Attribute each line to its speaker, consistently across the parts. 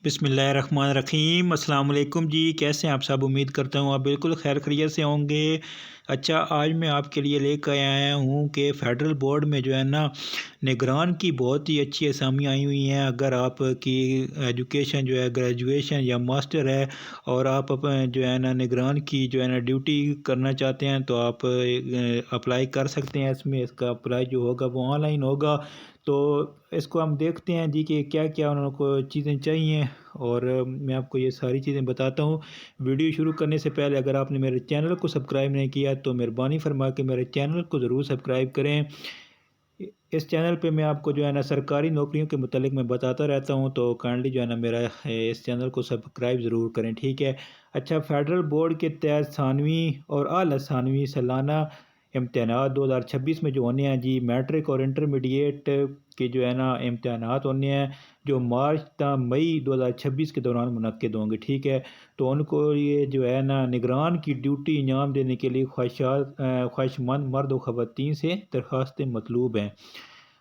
Speaker 1: بسم اللہ الرحمن الرحیم۔ السلام علیکم جی، کیسے ہیں آپ سب؟ امید کرتا ہوں آپ بالکل خیر خیریت سے ہوں گے۔ اچھا، آج میں آپ کے لیے لے کر آیا ہوں کہ فیڈرل بورڈ میں جو ہے نا نگران کی بہت ہی اچھی اسامی آئی ہوئی ہیں۔ اگر آپ کی ایجوکیشن جو ہے گریجویشن یا ماسٹر ہے اور آپ جو ہے نا نگران کی جو ہے نا ڈیوٹی کرنا چاہتے ہیں تو آپ اپلائی کر سکتے ہیں۔ اس کا اپلائی جو ہوگا وہ آن لائن ہوگا۔ تو اس کو ہم دیکھتے ہیں جی کہ کیا کیا انہوں کو چیزیں چاہیے، اور میں آپ کو یہ ساری چیزیں بتاتا ہوں۔ ویڈیو شروع کرنے سے پہلے اگر آپ نے میرے چینل کو سبسکرائب نہیں کیا تو مہربانی فرما کے میرے چینل کو ضرور سبسکرائب کریں۔ اس چینل پہ میں آپ کو جو ہے نا سرکاری نوکریوں کے متعلق میں بتاتا رہتا ہوں، تو کائنڈلی جو ہے نا میرا اس چینل کو سبسکرائب ضرور کریں، ٹھیک ہے۔ اچھا، فیڈرل بورڈ کے تحت ثانوی اور اعلیٰ ثانوی سالانہ امتحانات 2026 میں جو ہونے ہیں جی، میٹرک اور انٹرمیڈیٹ کے جو ہے نا امتحانات ہونے ہیں جو مارچ تا مئی 2026 کے دوران منعقد ہوں گے، ٹھیک ہے۔ تو ان کو یہ جو ہے نا نگران کی ڈیوٹی انجام دینے کے لیے خواہشمند مرد و خواتین سے درخواستیں مطلوب ہیں۔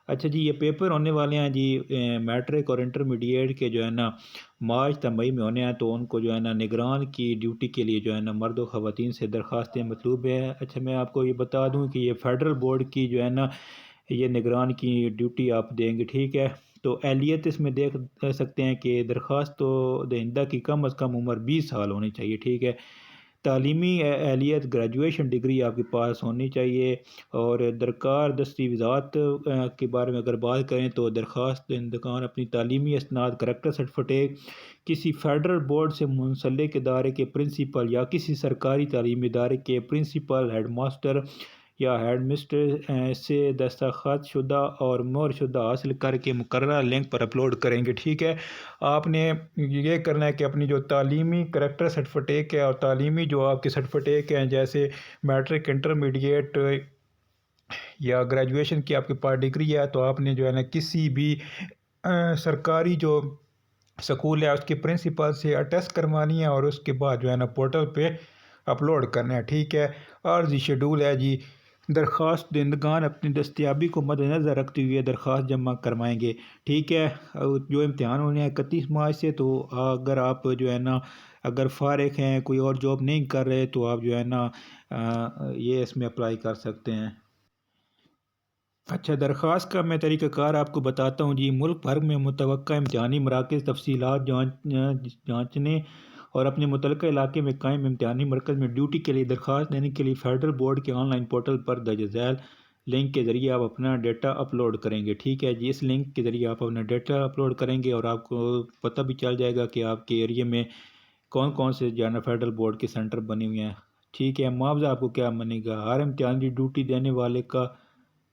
Speaker 1: اچھا جی، یہ پیپر ہونے والے ہیں جی میٹرک اور انٹرمیڈیٹ کے جو ہے نا مارچ تا مئی میں ہونے ہیں، تو ان کو جو ہے نا نگران کی ڈیوٹی کے لیے جو ہے نا مرد و خواتین سے درخواستیں مطلوب ہیں۔ اچھا، میں آپ کو یہ بتا دوں کہ یہ فیڈرل بورڈ کی جو ہے نا یہ نگران کی ڈیوٹی آپ دیں گے، ٹھیک ہے۔ تو اہلیت اس میں دیکھ سکتے ہیں کہ درخواست تو دہندہ کی کم از کم عمر 20 سال ہونی چاہیے، ٹھیک ہے۔ تعلیمی اہلیت گریجویشن ڈگری آپ کے پاس ہونی چاہیے، اور درکار دستاویزات کے بارے میں اگر بات کریں تو درخواست دہندگان اپنی تعلیمی اسناد، کریکٹر سرٹیفکیٹ، کسی فیڈرل بورڈ سے منسلک ادارے کے پرنسپل یا کسی سرکاری تعلیمی ادارے کے پرنسپل، ہیڈ ماسٹر یا ہیڈ مسٹر سے دستخط شدہ اور مہر شدہ حاصل کر کے مقررہ لنک پر اپلوڈ کریں گے، ٹھیک ہے۔ آپ نے یہ کرنا ہے کہ اپنی جو تعلیمی کریکٹر سرٹیفکیٹ ہے اور تعلیمی جو آپ کے سرٹیفکیٹ ہیں جیسے میٹرک، انٹرمیڈیٹ یا گریجویشن کی آپ کے پاس ڈگری ہے، تو آپ نے جو ہے نا کسی بھی سرکاری جو سکول ہے اس کے پرنسپل سے اٹیسٹ کروانی ہے، اور اس کے بعد جو ہے نا پورٹل پہ اپلوڈ کرنا ہے، ٹھیک ہے۔ عرضی شیڈول ہے جی، درخواست دہندگان اپنی دستیابی کو مد نظر رکھتے ہوئے درخواست جمع کروائیں گے، ٹھیک ہے۔ جو امتحان ہونے ہیں 31 مارچ سے، تو اگر آپ جو ہے نا اگر فارغ ہیں، کوئی اور جاب نہیں کر رہے، تو آپ جو ہے نا یہ اس میں اپلائی کر سکتے ہیں۔ اچھا، درخواست کا میں طریقہ کار آپ کو بتاتا ہوں جی۔ ملک بھر میں متوقع امتحانی مراکز تفصیلات جانچنے اور اپنے متعلقہ علاقے میں قائم امتحانی مرکز میں ڈیوٹی کے لیے درخواست دینے کے لیے فیڈرل بورڈ کے آن لائن پورٹل پر درج ذیل لنک کے ذریعے آپ اپنا ڈیٹا اپلوڈ کریں گے، ٹھیک ہے جی۔ اس لنک کے ذریعے آپ اپنا ڈیٹا اپلوڈ کریں گے اور آپ کو پتہ بھی چل جائے گا کہ آپ کے ایریے میں کون کون سے جو ہے نا فیڈرل بورڈ کے سینٹر بنے ہوئے ہیں، ٹھیک ہے۔ معاوضہ آپ کو کیا بنے گا؟ ہر امتحانی ڈیوٹی دینے والے کا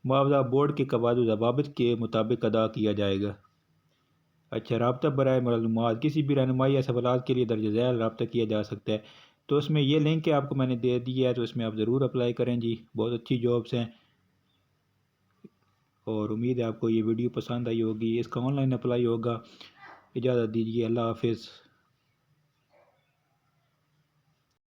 Speaker 1: معاوضہ بورڈ کے قواعد و ضوابط کے مطابق ادا کیا جائے گا۔ اچھا، رابطہ برائے معلومات، کسی بھی رہنمائی یا سوالات کے لیے درج ذیل رابطہ کیا جا سکتا ہے۔ تو اس میں یہ لنک ہے آپ کو میں نے دے دی ہے، تو اس میں آپ ضرور اپلائی کریں جی، بہت اچھی جابس ہیں، اور امید ہے آپ کو یہ ویڈیو پسند آئی ہوگی۔ اس کا آن لائن اپلائی ہوگا۔ اجازت دیجیے، اللہ حافظ۔